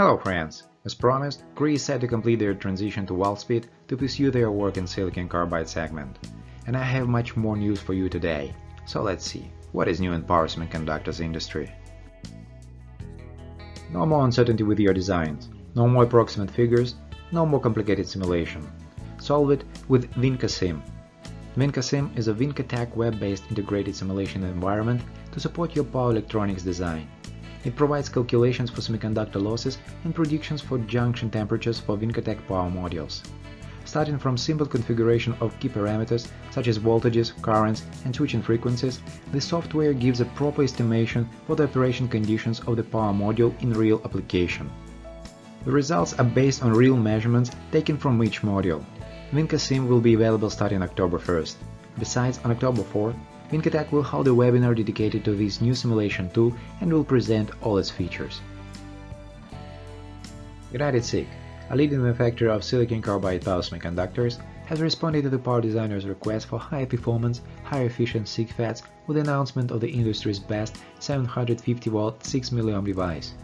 Hello friends! As promised, Cree is set to complete their transition to Wolfspeed to pursue their work in silicon carbide segment. And I have much more news for you today. So let's see, what is new in power semiconductors industry? No more uncertainty with your designs, no more approximate figures, no more complicated simulation. Solve it with VINcoSIM. VINcoSIM is a Vincotech web-based integrated simulation environment to support your power electronics design. It provides calculations for semiconductor losses and predictions for junction temperatures for Vincotech power modules. Starting from simple configuration of key parameters such as voltages, currents, and switching frequencies, the software gives a proper estimation for the operation conditions of the power module in real application. The results are based on real measurements taken from each module. VINcoSIM will be available starting October 1st. Besides, on October 4th, Vincotech will hold a webinar dedicated to this new simulation tool and will present all its features. UnitedSiC, a leading manufacturer of silicon carbide power semiconductors, has responded to the power designers' request for higher performance, higher efficiency SiC FETs with the announcement of the industry's best 750-watt 6 mA device.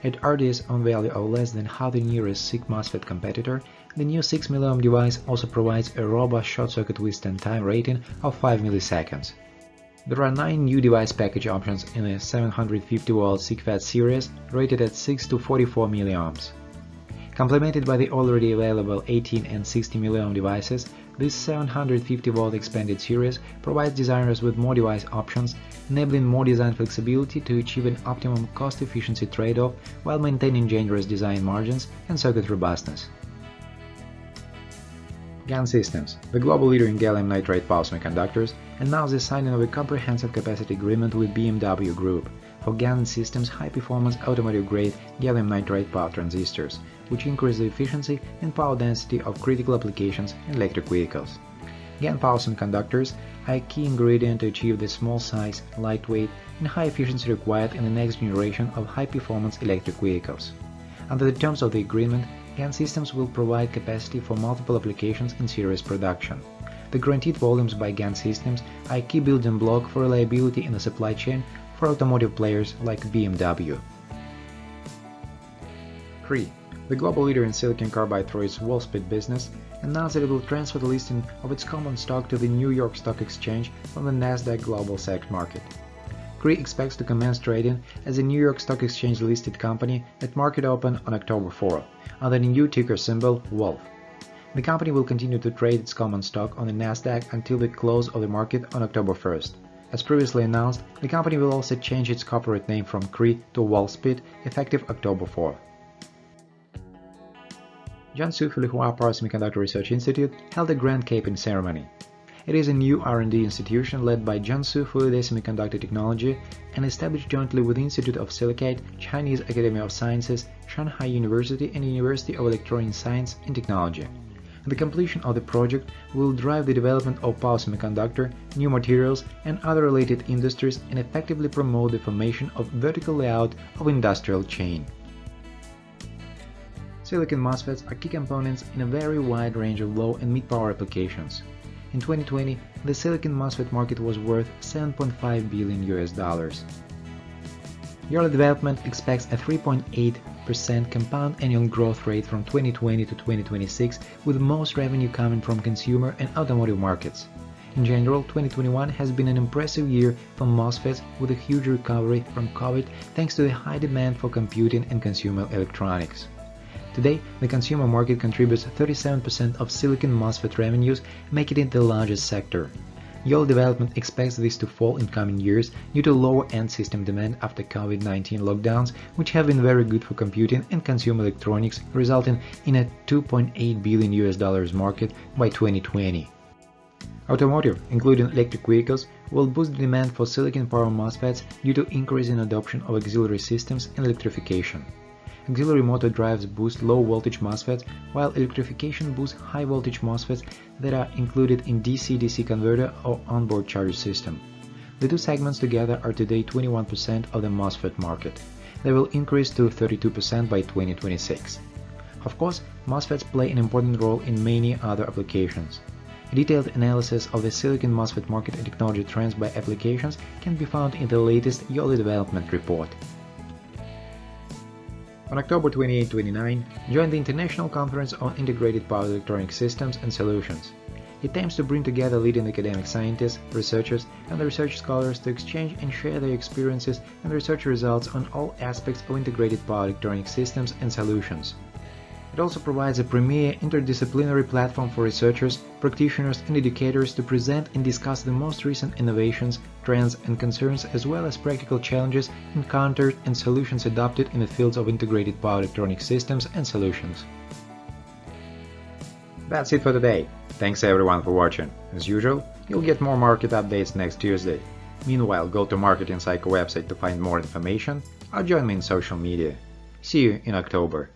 At RDS on value of less than half the nearest SiC MOSFET competitor, the new 6 mA device also provides a robust short-circuit withstand time rating of 5 milliseconds. There are 9 new device package options in a 750-watt SiC FET series rated at 6 to 44 mA. Complemented by the already available 18 and 60 mA devices, this 750-watt expanded series provides designers with more device options, enabling more design flexibility to achieve an optimum cost-efficiency trade-off while maintaining generous design margins and circuit robustness. GaN Systems, the global leader in gallium nitride power semiconductors, announced the signing of a comprehensive capacity agreement with BMW Group for GaN Systems high-performance automotive-grade gallium nitride power transistors, which increase the efficiency and power density of critical applications in electric vehicles. GaN power semiconductors are a key ingredient to achieve the small size, lightweight, and high efficiency required in the next generation of high-performance electric vehicles. Under the terms of the agreement, GaN Systems will provide capacity for multiple applications in series production. The guaranteed volumes by GaN Systems are a key building block for reliability in the supply chain for automotive players like BMW. Cree, the global leader in silicon carbide through its Wolfspeed business, announced that it will transfer the listing of its common stock to the New York Stock Exchange from the Nasdaq Global Select Market. Cree expects to commence trading as a New York Stock Exchange listed company at market open on October 4 under the new ticker symbol WOLF. The company will continue to trade its common stock on the Nasdaq until the close of the market on October 1st. As previously announced, the company will also change its corporate name from Cree to Wolfspeed effective October 4. Jiangsu Power Semiconductor Research Institute held a grand caping ceremony. It is a new R&D institution led by Jiangsu Semiconductor Technology and established jointly with Institute of Silicate, Chinese Academy of Sciences, Shanghai University and University of Electronic Science and Technology. The completion of the project will drive the development of power semiconductor, new materials and other related industries and effectively promote the formation of vertical layout of industrial chain. Silicon MOSFETs are key components in a very wide range of low and mid-power applications. In 2020, the silicon MOSFET market was worth $7.5 billion. Yearly Development expects a 3.8% compound annual growth rate from 2020 to 2026, with most revenue coming from consumer and automotive markets. In general, 2021 has been an impressive year for MOSFETs with a huge recovery from COVID thanks to the high demand for computing and consumer electronics. Today, the consumer market contributes 37% of silicon MOSFET revenues, making it the largest sector. Yearly Development expects this to fall in coming years due to lower-end system demand after COVID-19 lockdowns, which have been very good for computing and consumer electronics, resulting in a $2.8 billion market by 2020. Automotive, including electric vehicles, will boost the demand for silicon power MOSFETs due to increasing adoption of auxiliary systems and electrification. Auxiliary motor drives boost low-voltage MOSFETs, while electrification boosts high-voltage MOSFETs that are included in DC-DC converter or onboard charger system. The two segments together are today 21% of the MOSFET market. They will increase to 32% by 2026. Of course, MOSFETs play an important role in many other applications. A detailed analysis of the silicon MOSFET market and technology trends by applications can be found in the latest Yearly Development report. On October 28-29, join the International Conference on Integrated Power Electronic Systems and Solutions. It aims to bring together leading academic scientists, researchers, and the research scholars to exchange and share their experiences and research results on all aspects of integrated power electronic systems and solutions. It also provides a premier interdisciplinary platform for researchers, practitioners, and educators to present and discuss the most recent innovations, trends, and concerns, as well as practical challenges encountered and solutions adopted in the fields of integrated power electronic systems and solutions. That's it for today. Thanks everyone for watching. As usual, you'll get more market updates next Tuesday. Meanwhile, go to MarketingCycle website to find more information or join me in social media. See you in October.